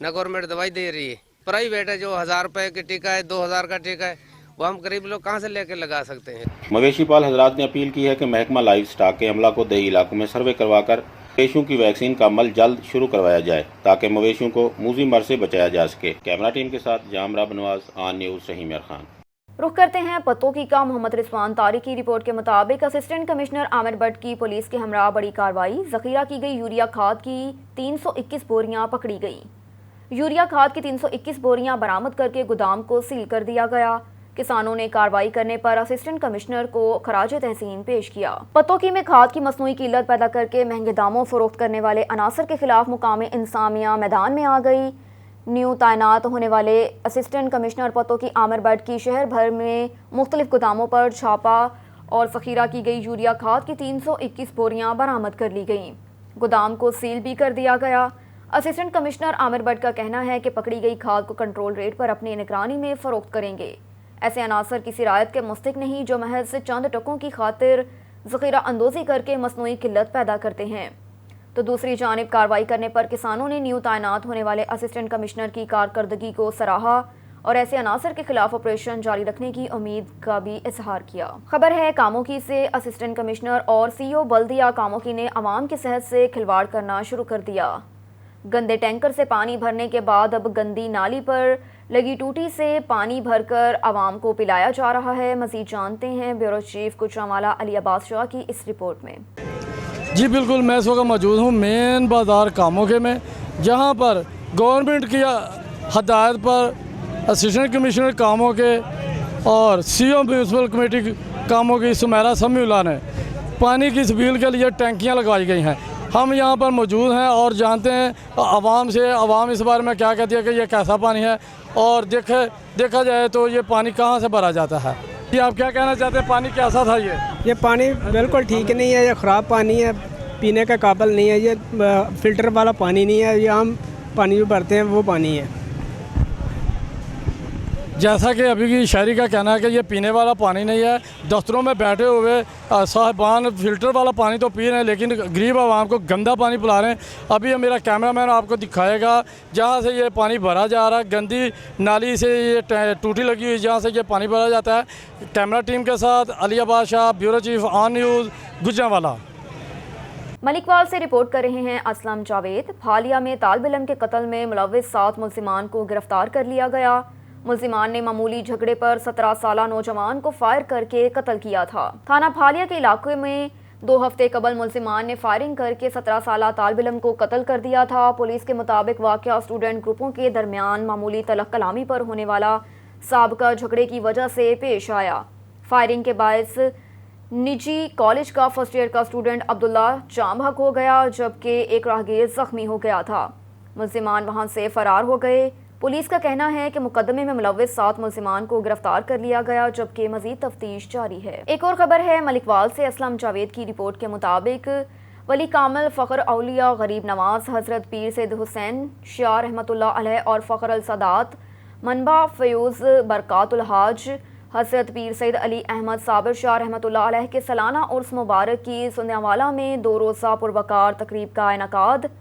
نہ گورنمنٹ دوائی دے رہی ہے۔ پرائیویٹ ہے جو 1000 روپے کا ٹیکہ ہے، 2000 کا ٹیکہ ہے، وہ ہم غریب لوگ کہاں سے لے کے لگا سکتے ہیں۔ مویشی پال حضرات نے اپیل کی ہے کہ محکمہ لائف سٹاک کے عملہ کو دیہی علاقوں میں سروے کروا کر مویشیوں کی ویکسین کا عمل جلد شروع کروایا جائے تاکہ مویشیوں کو موذی مرض سے بچایا جا سکے۔ کیمرہ ٹیم کے ساتھ جامرب نواز، آن نیوز، رحیم یار خان۔ رخ کرتے ہیں پتوکی کا۔ محمد رضوان طارق کی رپورٹ کے مطابق اسسٹنٹ کمشنر عامر بٹ کی پولیس کے ہمراہ بڑی کارروائی، ذخیرہ کی گئی یوریا کھاد کی 321 بوریاں پکڑی گئیں۔ یوریا کھاد کی 321 بوریاں برآمد کر کے گودام کو سیل کر دیا گیا۔ کسانوں نے کارروائی کرنے پر اسسٹنٹ کمشنر کو خراج تحسین پیش کیا۔ پتوکی میں کھاد کی مصنوعی قلت پیدا کر کے مہنگے داموں فروخت کرنے والے عناصر کے خلاف مقامی انتظامیہ میدان میں آ گئی۔ نیو تعینات ہونے والے اسسٹنٹ کمشنر پتوکی عامر بٹ کی شہر بھر میں مختلف گوداموں پر چھاپا اور ذخیرہ کی گئی یوریا کھاد کی 321 بوریاں برآمد کر لی گئیں۔ گودام کو سیل بھی کر دیا گیا۔ اسسٹنٹ کمشنر عامر بٹ کا کہنا ہے کہ پکڑی گئی کھاد کو کنٹرول ریٹ پر اپنی نگرانی میں فروخت کریں گے۔ ایسے عناصر کسی رعایت کے مستحق نہیں جو محض چند ٹکوں کی خاطر ذخیرہ اندوزی کر کے مصنوعی قلت پیدا کرتے ہیں۔ تو دوسری جانب کارروائی کرنے پر کسانوں نے نیو تعینات ہونے والے اسسٹنٹ کمشنر کی کارکردگی کو سراہا اور ایسے عناصر کے خلاف آپریشن جاری رکھنے کی امید کا بھی اظہار کیا۔ خبر ہے کاموکی سے، اسسٹنٹ کمشنر اور سی او بلدیہ کاموکی نے عوام کی صحت سے کھلواڑ کرنا شروع کر دیا۔ گندے ٹینکر سے پانی بھرنے کے بعد اب گندی نالی پر لگی ٹوٹی سے پانی بھر کر عوام کو پلایا جا رہا ہے۔ مزید جانتے ہیں بیورو چیف گجرانوالہ علی عباس شاہ کی اس رپورٹ میں۔ جی بالکل، میں اس وقت موجود ہوں مین بازار کاموکے میں، جہاں پر گورنمنٹ کی ہدایت پر اسسٹنٹ کمشنر کاموکے और सीओ म्यूनसिपल कमेटी कामों की सुमेरा समीउल्लाह ने पानी की सफील के लिए टैंकियाँ लगवाई गई हैं। हम यहाँ पर मौजूद हैं और जानते हैं आवाम से, आवाम इस बारे में क्या कहती है कि ये कैसा पानी है और देखा जाए तो ये पानी कहाँ से भरा जाता है। ये आप क्या कहना चाहते हैं, पानी कैसा था ये पानी बिल्कुल ठीक नहीं है, ये ख़राब पानी है, पीने के काबिल नहीं है, ये फ़िल्टर वाला पानी नहीं है, ये हम पानी जो भरते हैं वो पानी है। जैसा कि अभी की शहरी का कहना है कि ये पीने वाला पानी नहीं है। दफ्तरों में बैठे हुए साहिबान फ़िल्टर वाला पानी तो पी रहे हैं लेकिन गरीब आवाम को गंदा पानी पिला रहे हैं। अभी ये मेरा कैमरामैन आपको दिखाएगा जहाँ से ये पानी भरा जा रहा है, गंदी नाली से ये टूटी लगी हुई जहाँ से ये पानी भरा जाता है। कैमरा टीम के साथ Ali Abbas Shah, bureau chief on news, Gujranwala. Malikwal से रिपोर्ट कर रहे हैं असलम जावेद। हालिया में तालिब इल्म के कत्ल में मुलव्विस 7 मुल्जिमान को गिरफ्तार कर लिया गया। मुल्जिमान ने मामूली झगड़े पर 17 साला नौजवान को फायर करके कत्ल किया था। थाना फालिया के इलाके में 2 हफ्ते कबल मुल्जिमान ने फायरिंग करके 17 साला तालिब इल्म को कत्ल कर दिया था। पुलिस के मुताबिक वाक़या स्टूडेंट ग्रुपों के दरमियान मामूली तलख कलामी पर होने वाला साबका झगड़े की वजह से पेश आया। फायरिंग के बायस निजी कॉलेज का फर्स्ट ईयर का स्टूडेंट अब्दुल्ला जाम हक हो गया जबकि एक राहगीर जख्मी हो गया था। मुल्जिमान वहां से फरार हो गए। पुलिस का कहना है कि मुकदमे में मुलव्विस 7 मुल्जिमान को गिरफ्तार कर लिया गया जबकि मजीद तफ्तीश जारी है। एक और खबर है मलिकवाल से। असलम जावेद की रिपोर्ट के मुताबिक वली कामिल फ़ख्र औलिया गरीब नवाज हज़रत पीर सैयद हुसैन शाह रहमतुल्लाह अलैह और फ़ख्र अल सदात मनबा फ़यूज़ बरकातुल हाज हज़रत पीर सैयद अली अहमद साबिर शाह रहमतुल्लाह अलैह के सालाना उर्स मुबारक की सुन्यावाला में 2 रोज़ा पुरवकार तकरीब का इनकाद।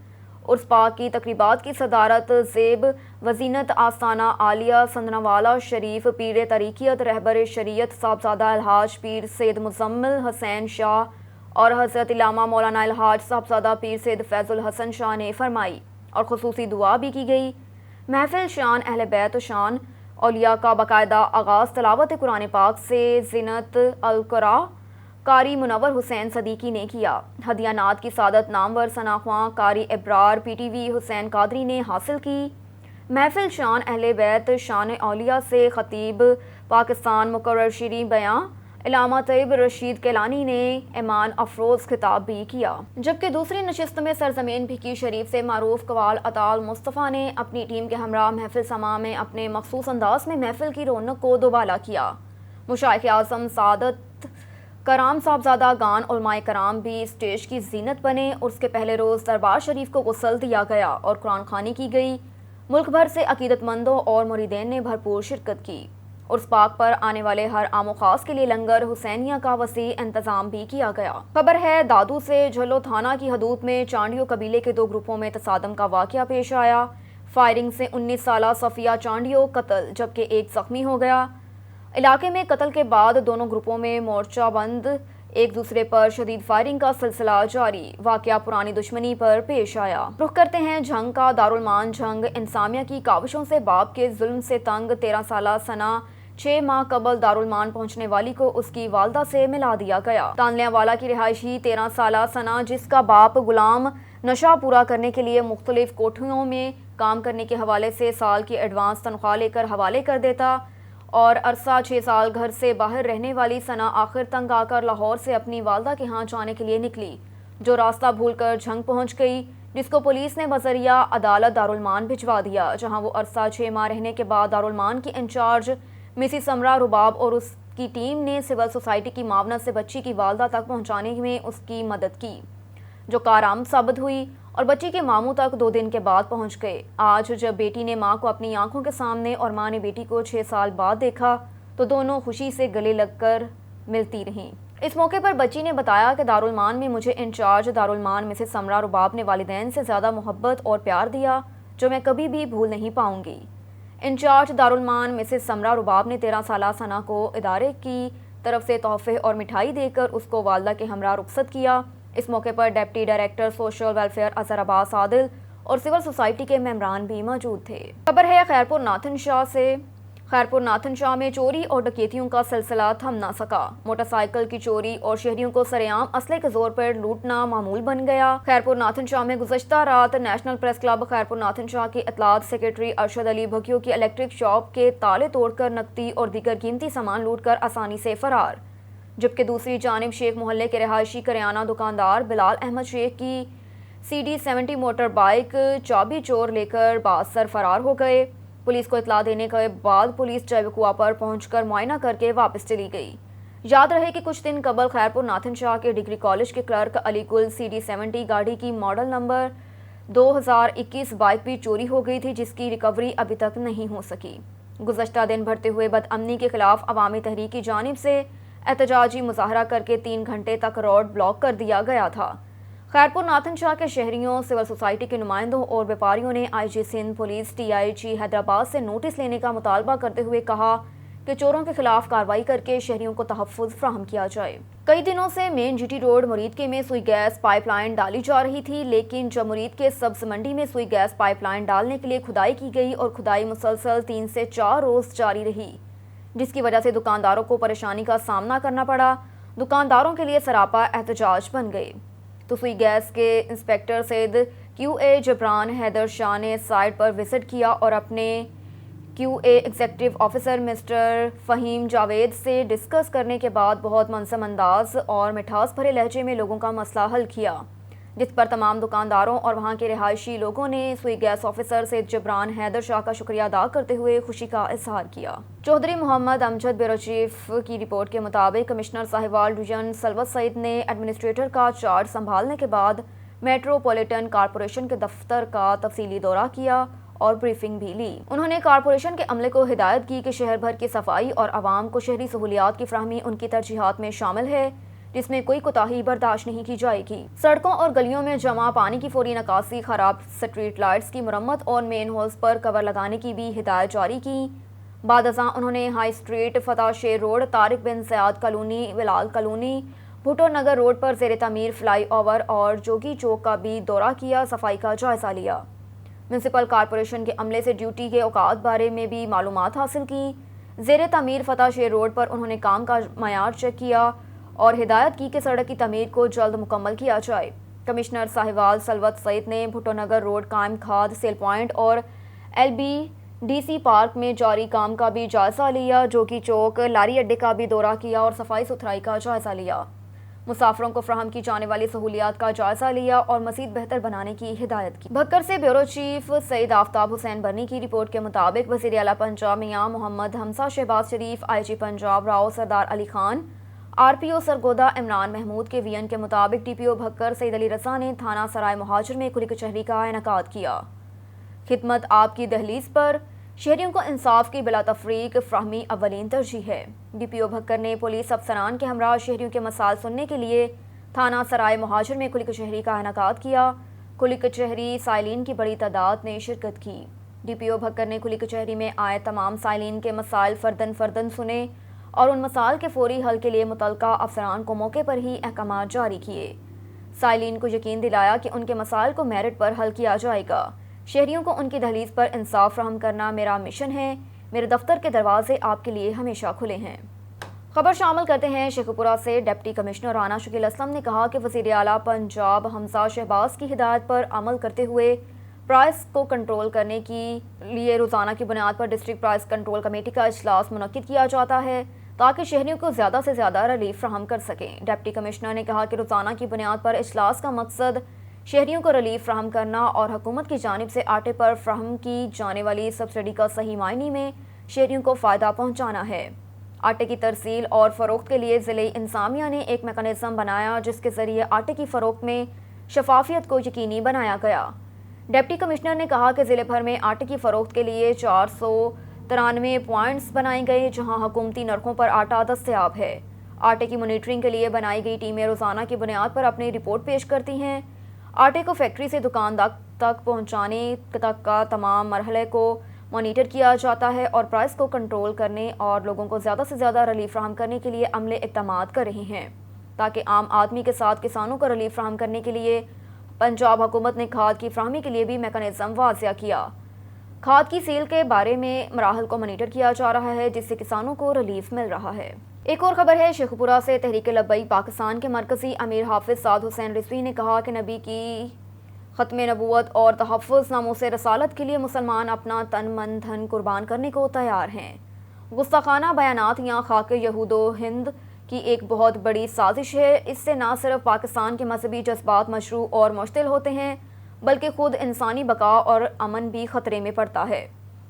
उर्स पाक की तकरीबात की सदारत ज़ेब वज़ीनत आस्ताना आलिया संदनावाला शरीफ पीर तरीक़ियत रहबर शरीयत साहबजादा अलहाज पीर सैयद मुज़म्मिल हुसैन शाह और हज़रत इलामा मौलाना अलहाज साहबजादा पीर सैयद फैज़ुल हसन शाह ने फरमाई और खुसूसी दुआ भी की गई। महफिल शान अहले बैत शान औलिया का बाकायदा आगाज़ तलावत कुरान पाक से ज़ीनत अल-क़ुरा कारी मुनव्वर हुसैन सदीकी ने किया। हदिया नात की सादत नामवर सनाख्वां कारी इब्रार पीटीवी हुसैन कादरी ने हासिल की। महफिल शान अहले बैत शान औलिया से खतीब पाकिस्तान मुकर्रर शीरी बयां इलामा तैयब रशीद कैलानी ने ईमान अफरोज़ खिताब भी किया। जबकि दूसरी नशिस्त में सरजमीन भिकी शरीफ से मारूफ कवाल अताल मुस्तफ़ा ने अपनी टीम के हमरा महफिल समा में अपने मखसूस अंदाज में महफिल की रौनक को दोबाला किया। मुशाइख आज़म सादत कराम साहबजादा गान उलमाए कराम भी स्टेज की जीनत बने। उसके पहले रोज़ दरबार शरीफ को गुस्ल दिया गया और कुरान खानी की गई। मुल्क भर से अकीदतमंदों और मुरीदैन ने भरपूर शिरकत की। उर्स पाक पर आने वाले हर आम खास के लिए लंगर हुसैनिया का वसी इंतजाम भी किया गया। खबर है दादू से। झलो थाना की हदूद में चांडियो कबीले के 2 ग्रुपों में तसादम का वाक़या पेश आया। फायरिंग से 19 साला सफिया चांडियो कत्ल जबकि एक जख्मी हो गया। इलाके में कत्ल के बाद दोनों ग्रुपों में मोर्चा बंद, एक दूसरे पर शदीद फायरिंग का सिलसिला जारी। वाक़या पुरानी दुश्मनी पर पेश आया। रुख करते हैं जंग का। दारुलमान जंग इंसामिया की काविशों से बाप के जुल्म से तंग 13 साला सना 6 माह कबल दारुलमान पहुंचने वाली को उसकी वालदा से मिला दिया गया। तानलियावाला की रिहायशी 13 साला सना जिसका बाप गुलाम नशा पूरा करने के लिए मुख्तलिफ कोठियों में काम करने के हवाले से साल की एडवांस तनख्वाह लेकर हवाले कर देता और अरसा 6 साल घर से बाहर रहने वाली सना आखिर तंग आकर लाहौर से अपनी वालदा के यहाँ जाने के लिए निकली, जो रास्ता भूलकर झंग पहुँच गई, जिसको पुलिस ने बजरिया अदालत दारुलमान भिजवा दिया, जहाँ वो अरसा 6 माह रहने के बाद दारुलमान की इंचार्ज मिसिस समरा रुबाब और उसकी टीम ने सिविल सोसाइटी की मावनत से बच्ची की वालदा तक पहुँचाने में उसकी मदद की, जो कारआमद साबित हुई और बच्ची के मामू तक 2 दिन के बाद पहुंच गए। आज जब बेटी ने मां को अपनी आंखों के सामने और मां ने बेटी को 6 साल बाद देखा तो दोनों खुशी से गले लगकर मिलती रहीं। इस मौके पर बच्ची ने बताया कि दारुलमान में मुझे इंचार्ज दारुलमान मिसेस समरा रुबाब ने वालिदैन से ज़्यादा मोहब्बत और प्यार दिया, जो मैं कभी भी भूल नहीं पाऊंगी। इंचार्ज दारुलमान मिसेस समरा रुबाब ने 13 साला सना को इदारे की तरफ से तोहफे और मिठाई देकर उसको वालदा के हमरा रुखसत किया। इस मौके पर deputy director social welfare Azhar Abbas Adil और सिविल सोसाइटी के मेंबरान भी मौजूद थे। खबर है खैरपुर नाथन शाह से। खैरपुर नाथन शाह में चोरी और डकैतियों का सिलसिला थम ना सका। मोटरसाइकिल की चोरी और शहरियों को सरेआम असले के जोर पर लूटना मामूल बन गया। खैरपुर नाथन शाह में गुज़श्ता रात national press club Khairpur Nathan Shah की इत्तलात सेक्रेटरी अरशद अली भकियो की इलेक्ट्रिक शॉप के ताले तोड़कर नकदी और दीगर कीमती सामान लूटकर आसानी से फरार, जबकि दूसरी जानिब शेख मोहल्ले के रिहायशी करियाना दुकानदार बिलाल अहमद शेख की CD70 मोटर बाइक चाबी चोर लेकर बासर फरार हो गए। पुलिस को इतला देने के बाद पुलिस चैबकुआ पर पहुंचकर मुआयना करके वापस चली गई। याद रहे कि कुछ दिन कबल खैरपुर नाथन शाह के डिग्री कॉलेज के क्लर्क अली कुल CD70 गाड़ी की मॉडल नंबर 2021 बाइक भी चोरी हो गई थी, जिसकी रिकवरी अभी तक नहीं हो सकी। गुज़श्ता दिन बढ़ते हुए बदअमनी के खिलाफ अवामी तहरीक की जानिब से एहतजाजी मुजाहरा करके 3 घंटे तक रोड ब्लॉक कर दिया गया था। खैरपुर नाथन शाह के शहरियों, सिविल सोसाइटी के नुमाइंदों और व्यापारियों ने IG Sindh police TIG Hyderabad से नोटिस लेने का मुतालबा करते हुए कहा कि चोरों के खिलाफ कार्रवाई करके शहरियों को तहफ़्फ़ुज़ फ्राहम किया जाए। कई दिनों से मेन GT रोड मुरीदके में सुई गैस पाइपलाइन डाली जा रही थी, लेकिन जब मुरीदके सब्ज़ मंडी में सुई गैस पाइपलाइन डालने के लिए खुदाई की गई और खुदाई मुसलसल 3 से 4 रोज़ जारी रही, जिसकी वजह से दुकानदारों को परेशानी का सामना करना पड़ा। दुकानदारों के लिए सरापा एहतजाज बन गए तो सुई गैस के इंस्पेक्टर सैयद QA जबरान हैदर शाह ने साइट पर विजिट किया और अपने QA executive officer mister Faheem Javed से डिस्कस करने के बाद बहुत मनसम अंदाज और मिठास भरे लहजे में लोगों का मसला हल किया, जिस पर तमाम दुकानदारों और वहां के रिहायशी लोगों ने सुई गैस ऑफिसर सैयद जबरान हैदर शाह का शुक्रिया अदा करते हुए खुशी का इजहार किया। चौधरी मोहम्मद अमजद ब्यूरो चीफ की रिपोर्ट के मुताबिक कमिश्नर साहिवाल डिवीजन सलवत सईद ने एडमिनिस्ट्रेटर का चार्ज संभालने के बाद मेट्रोपॉलिटन कॉरपोरेशन के दफ्तर का तफसीली दौरा किया और ब्रीफिंग भी ली। उन्होंने कॉरपोरेशन के अमले को हिदायत की कि शहर भर की सफाई और आवाम को शहरी सहूलियात की फराहमी उनकी तरजीहात में शामिल है, जिसमें कोई कोताही बर्दाश्त नहीं की जाएगी। सड़कों और गलियों में जमा पानी की फौरी निकासी, खराब स्ट्रीट लाइट्स की मरम्मत और मेन होल्स पर कवर लगाने की भी हिदायत जारी की। बाद अज़ां उन्होंने हाई स्ट्रीट, फतह शेर रोड, तारिक बिन सयाद कॉलोनी, बिलाल कॉलोनी, भुट्टो नगर रोड पर ज़ेर तामीर फ्लाई ओवर और जोगी चौक का भी दौरा किया, सफाई का जायजा लिया। म्यूनसिपल कॉरपोरेशन के अमले से ड्यूटी के औकात बारे में भी मालूमात हासिल की। ज़ेर तामीर फतह शेर रोड पर उन्होंने काम का मयार चेक किया और हिदायत की कि सड़क की तमीर को जल्द मुकम्मल किया जाए। कमिश्नर साहिवाल सलवत सईद ने भुट्टो नगर रोड, कायम खाद, सेल पॉइंट और LBDC पार्क में जारी काम का भी जायजा लिया। जोगी चौक, लारी अड्डे का भी दौरा किया और सफाई सुथराई का जायजा लिया। मुसाफिरों को फ्राहम की जाने वाली सहूलियात का जायजा लिया और मज़ीद बेहतर बनाने की हिदायत की। भक्कर से ब्यूरो चीफ सईद आफ्ताब हुसैन बर्नी की रिपोर्ट के मुताबिक वज़ीर आला पंजाब मियां मोहम्मद हमजा शहबाज शरीफ, IG पंजाब राव सरदार अली खान, RPO सरगोदा इमरान महमूद के VN के मुताबिक DPO भक्कर सईद अली रज़ा ने थाना सराय मुहाजिर में खुली कचहरी का इनेकाद किया। खिदमत आपकी दहलीज पर शहरियों को इंसाफ की बिला तफरीक फ्राहमी अव्वलीन तरजीह है। DPO भक्कर ने पुलिस अफसरान के हमरा शहरियों के मसाइल सुनने के लिए थाना सराय मुहाजिर में खुली कचहरी का इनेकाद किया। खुली कचहरी साइलिन की बड़ी तादाद ने शिरकत की। DPO भक्कर ने खुली कचहरी में आए तमाम साइलिन के मसाइल फर्दन फर्दन सुने और उन मसाइल के फौरी हल के लिए मुतलका अफसरान को मौके पर ही अहकामात जारी किए। साइलिन को यकीन दिलाया कि उनके मसाइल को मेरिट पर हल किया जाएगा। शहरियों को उनकी दहलीज पर इंसाफ फ्राहम करना मेरा मिशन है। मेरे दफ्तर के दरवाजे आपके लिए हमेशा खुले हैं। खबर शामिल करते हैं शेखपुरा से। डिप्टी कमिश्नर राना शकील असलम ने कहा कि वज़ीर आला पंजाब हमजा शहबाज की हिदायत पर अमल करते हुए प्राइस को कंट्रोल करने के लिए रोज़ाना की बुनियाद पर डिस्ट्रिक्ट प्राइस कंट्रोल कमेटी का इजलास मुनक्किद किया जाता है ताकि शहरियों को ज़्यादा से ज़्यादा रिलीफ फ्राहम कर सकें। डिप्टी कमिश्नर ने कहा कि रोज़ाना की बुनियाद पर इजलास का मकसद शहरियों को रिलीफ फ्राहम करना और हुकूमत की जानिब से आटे पर फ्राहम की जाने वाली सब्सिडी का सही मायने में शहरियों को फ़ायदा पहुँचाना है। आटे की तरसील और फ़रोख्त के लिए ज़िले इंतज़ामिया ने एक मेकनिज़म बनाया जिसके ज़रिए आटे की फ़रोख्त में शफाफियत को यकीनी बनाया गया। डिप्टी कमिश्नर ने कहा कि ज़िले भर में आटे की फ़रोख्त के लिए 493 पॉइंट्स बनाए गए जहां हुकूमती नरखों पर आटा दस्तयाब है। आटे की मॉनिटरिंग के लिए बनाई गई टीमें रोज़ाना की बुनियाद पर अपनी रिपोर्ट पेश करती हैं। आटे को फैक्ट्री से दुकानदार तक पहुंचाने तक का तमाम मरहले को मॉनिटर किया जाता है और प्राइस को कंट्रोल करने और लोगों को ज़्यादा से ज़्यादा रिलीफ फ्राहम करने के लिए अमले इक़दामात कर रहे हैं ताकि आम आदमी के साथ किसानों को रिलीफ फ्राहम करने के लिए पंजाब हुकूमत ने खाद की फ्राहमी के लिए भी मैकेनिज़्म वाज़िया किया। کھاد کی سیل کے بارے میں مراحل کو مانیٹر کیا جا رہا ہے، جس سے کسانوں کو ریلیف مل رہا ہے۔ ایک اور خبر ہے شیخ پورہ سے۔ تحریک لبیک پاکستان کے مرکزی امیر حافظ سعد حسین رضوی نے کہا کہ نبی کی ختم نبوت اور تحفظ ناموس رسالت کے لیے مسلمان اپنا تن من دھن قربان کرنے کو تیار ہیں۔ گستاخانہ بیانات یا خاک یہود و ہند کی ایک بہت بڑی سازش ہے۔ اس سے نہ صرف پاکستان کے مذہبی جذبات مشروع اور مشتعل ہوتے ہیں، بلکہ خود انسانی بقا اور امن بھی خطرے میں پڑتا ہے۔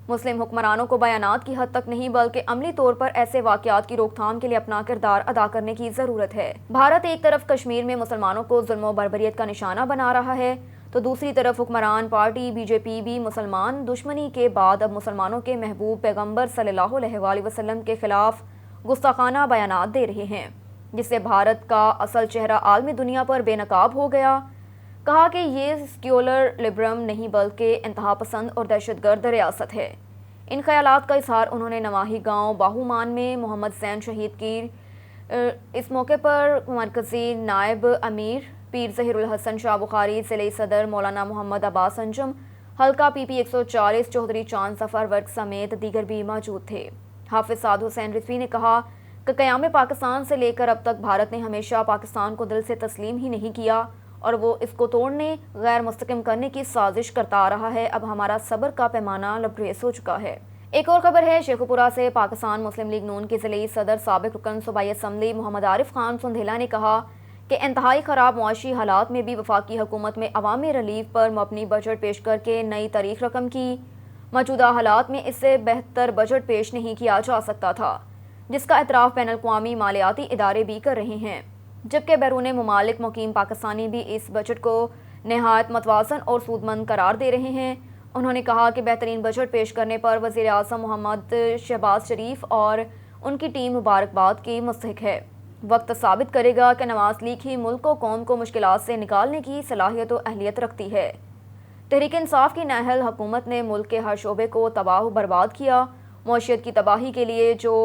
مسلم حکمرانوں کو بیانات کی حد تک نہیں بلکہ عملی طور پر ایسے واقعات کی روک تھام کے لیے اپنا کردار ادا کرنے کی ضرورت ہے۔ بھارت ایک طرف کشمیر میں مسلمانوں کو ظلم و بربریت کا نشانہ بنا رہا ہے، تو دوسری طرف حکمران پارٹی بی جے پی بھی مسلمان دشمنی کے بعد اب مسلمانوں کے محبوب پیغمبر صلی اللہ علیہ وآلہ وسلم کے خلاف گستاخانہ بیانات دے رہے ہیں، جس سے بھارت کا اصل چہرہ عالمی دنیا پر بے نقاب ہو گیا۔ کہا کہ یہ سیکولر لبرم نہیں بلکہ انتہا پسند اور دہشت گرد ریاست ہے۔ ان خیالات کا اظہار انہوں نے نواحی گاؤں باہومان میں محمد زین شہید کی اس موقع پر مرکزی نائب امیر پیر ظہیر الحسن شاہ بخاری، ضلعی صدر مولانا محمد عباس انجم، حلقہ پی پی 140 چودھری چاند ظفر ورک سمیت دیگر بھی موجود تھے۔ حافظ سعد حسین رضوی نے کہا کہ قیام پاکستان سے لے کر اب تک بھارت نے ہمیشہ پاکستان کو دل سے تسلیم ہی نہیں کیا اور وہ اس کو توڑنے، غیر مستحکم کرنے کی سازش کرتا آ رہا ہے۔ اب ہمارا صبر کا پیمانہ لبریز ہو چکا ہے۔ ایک اور خبر ہے شیخ پورہ سے۔ پاکستان مسلم لیگ نون کے ضلعی صدر سابق رکن صوبائی اسمبلی محمد عارف خان سندھیلا نے کہا کہ انتہائی خراب معاشی حالات میں بھی وفاقی حکومت میں عوامی ریلیف پر مبنی بجٹ پیش کر کے نئی تاریخ رقم کی۔ موجودہ حالات میں اس سے بہتر بجٹ پیش نہیں کیا جا سکتا تھا، جس کا اعتراف بین الاقوامی مالیاتی ادارے بھی کر رہے ہیں، جبکہ بیرون ممالک مقیم پاکستانی بھی اس بجٹ کو نہایت متوازن اور سودمند قرار دے رہے ہیں۔ انہوں نے کہا کہ بہترین بجٹ پیش کرنے پر وزیر اعظم محمد شہباز شریف اور ان کی ٹیم مبارکباد کی مستحق ہے۔ وقت ثابت کرے گا کہ نواز لیگ ہی ملک و قوم کو مشکلات سے نکالنے کی صلاحیت و اہلیت رکھتی ہے۔ تحریک انصاف کی نااہل حکومت نے ملک کے ہر شعبے کو تباہ و برباد کیا۔ معیشت کی تباہی کے لیے جو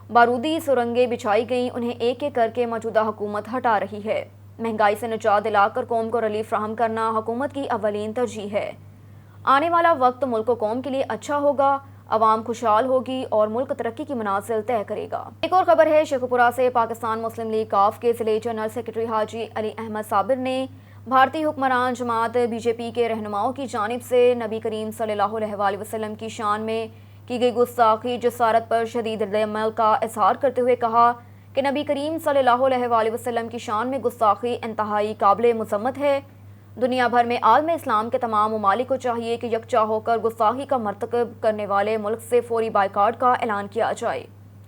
بارودی سرنگیں بچھائی گئیں انہیں ایک ایک کر کے موجودہ حکومت ہٹا رہی ہے۔ مہنگائی سے نجات دلا کر قوم کو ریلیف فراہم کرنا حکومت کی اولین ترجیح ہے۔ آنے والا وقت ملک و قوم کے لیے اچھا ہوگا، عوام خوشحال ہوگی اور ملک ترقی کی منازل طے کرے گا۔ ایک اور خبر ہے شیخ پورہ سے۔ پاکستان مسلم لیگ کاف کے ضلعی جنرل سیکرٹری حاجی علی احمد صابر نے بھارتی حکمران جماعت بی جے پی کے رہنماؤں کی جانب سے نبی کریم صلی اللہ علیہ وآلہ وسلم کی شان میں کی گئی گستاخی جسارت پر شدید رد کا اظہار کرتے ہوئے کہا کہ نبی کریم صلی اللہ علیہ وآلہ وسلم کی شان میں گستاخی انتہائی قابل مذمت ہے۔ دنیا بھر میں عالم اسلام کے تمام ممالک کو چاہیے کہ یکجا ہو کر گستاخی کا مرتکب کرنے والے ملک سے فوری بائیکاٹ کا اعلان کیا جائے۔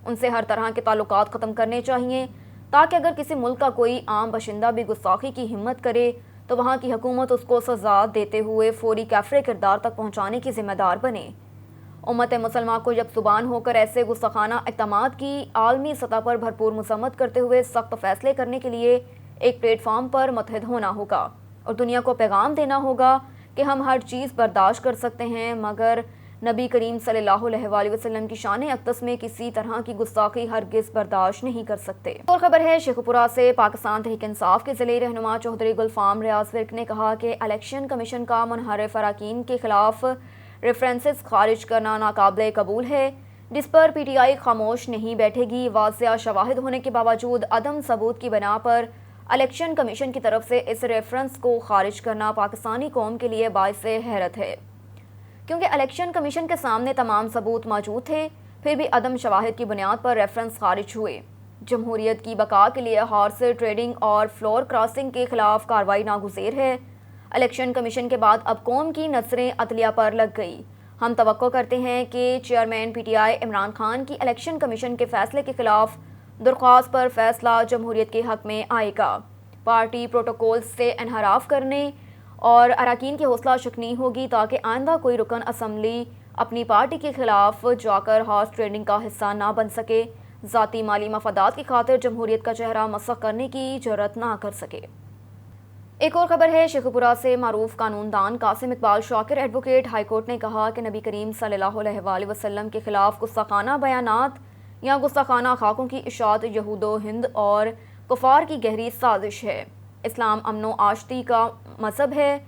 ان سے ہر طرح کے تعلقات ختم کرنے چاہیے تاکہ اگر کسی ملک کا کوئی عام باشندہ بھی گستاخی کی ہمت کرے تو وہاں کی حکومت اس کو سزا دیتے ہوئے فوری کیفر کردار تک پہنچانے کی ذمہ دار بنے۔ امت مسلمہ کو یک زبان ہو کر ایسے گستاخانہ اقدامات کی عالمی سطح پر بھرپور مذمت کرتے ہوئے سخت فیصلے کرنے کے لیے ایک پلیٹ فارم پر متحد ہونا ہوگا اور دنیا کو پیغام دینا ہوگا کہ ہم ہر چیز برداشت کر سکتے ہیں مگر نبی کریم صلی اللہ علیہ وآلہ وسلم کی شان اقدس میں کسی طرح کی گستاخی ہرگز برداشت نہیں کر سکتے۔ اور خبر ہے شیخ پورہ سے۔ پاکستان تحریک انصاف کے ضلعی رہنما چودھری گلفام ریاض ورک نے کہا کہ الیکشن کمیشن کا منحرف اراکین کے خلاف ریفرنسز خارج کرنا ناقابل قبول ہے، جس پر پی ٹی آئی خاموش نہیں بیٹھے گی۔ واضح شواہد ہونے کے باوجود عدم ثبوت کی بنا پر الیکشن کمیشن کی طرف سے اس ریفرنس کو خارج کرنا پاکستانی قوم کے لیے باعث حیرت ہے، کیونکہ الیکشن کمیشن کے سامنے تمام ثبوت موجود تھے، پھر بھی عدم شواہد کی بنیاد پر ریفرنس خارج ہوئے۔ جمہوریت کی بقا کے لیے ہارس ٹریڈنگ اور فلور کراسنگ کے خلاف کارروائی ناگزیر ہے۔ الیکشن کمیشن کے بعد اب قوم کی نظریں عدلیہ پر لگ گئی۔ ہم توقع کرتے ہیں کہ chairman P T I Imran Khan کی الیکشن کمیشن کے فیصلے کے خلاف درخواست پر فیصلہ جمہوریت کے حق میں آئے گا۔ پارٹی پروٹوکول سے انحراف کرنے اور اراکین کی حوصلہ شکنی ہوگی تاکہ آئندہ کوئی رکن اسمبلی اپنی پارٹی کے خلاف جا کر ہارس ٹریڈنگ کا حصہ نہ بن سکے، ذاتی مالی مفادات کی خاطر جمہوریت کا چہرہ مسخ کرنے کی جرات نہ کر سکے۔ ایک اور خبر ہے شیخ پورہ سے۔ معروف قانون دان قاسم اقبال شاکر ایڈوکیٹ ہائی کورٹ نے کہا کہ نبی کریم صلی اللہ علیہ وآلہ وسلم کے خلاف گستاخانہ بیانات یا گستاخانہ خاکوں کی اشاعت یہود و ہند اور کفار کی گہری سازش ہے۔ اسلام امن و آشتی کا مذہب ہے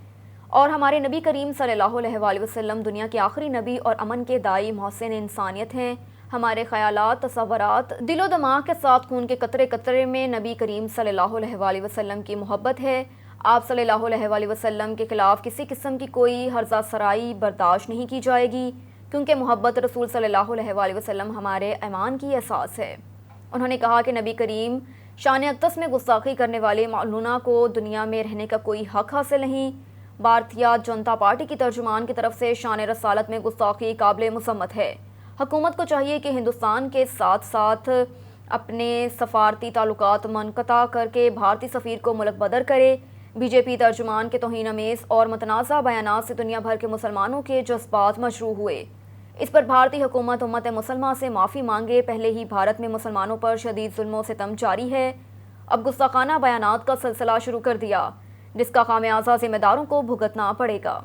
اور ہمارے نبی کریم صلی اللہ علیہ وآلہ وسلم دنیا کے آخری نبی اور امن کے دائی محسن انسانیت ہیں۔ ہمارے خیالات، تصورات، دل و دماغ کے ساتھ خون کے قطرے قطرے میں نبی کریم صلی اللہ علیہ وآلہ وسلم کی محبت ہے۔ آپ صلی اللہ علیہ وآلہ وسلم کے خلاف کسی قسم کی کوئی ہرزہ سرائی برداشت نہیں کی جائے گی، کیونکہ محبت رسول صلی اللہ علیہ وآلہ وسلم ہمارے ایمان کی احساس ہے۔ انہوں نے کہا کہ نبی کریم شان اقدس میں گستاخی کرنے والے ملعونہ کو دنیا میں رہنے کا کوئی حق حاصل نہیں۔ بھارتیہ جنتا پارٹی کی ترجمان کی طرف سے شان رسالت میں گستاخی قابل مذمت ہے۔ حکومت کو چاہیے کہ ہندوستان کے ساتھ ساتھ اپنے سفارتی تعلقات منقطع کر کے بھارتی سفیر کو ملک بدر کرے۔ بی جے پی ترجمان کے توہین آمیز اور متنازع بیانات سے دنیا بھر کے مسلمانوں کے جذبات مجروح ہوئے۔ اس پر بھارتی حکومت امت مسلمہ سے معافی مانگے۔ پہلے ہی بھارت میں مسلمانوں پر شدید ظلم و ستم جاری ہے، اب گستاخانہ بیانات کا سلسلہ شروع کر دیا، جس کا خمیازہ ذمہ داروں کو بھگتنا پڑے گا۔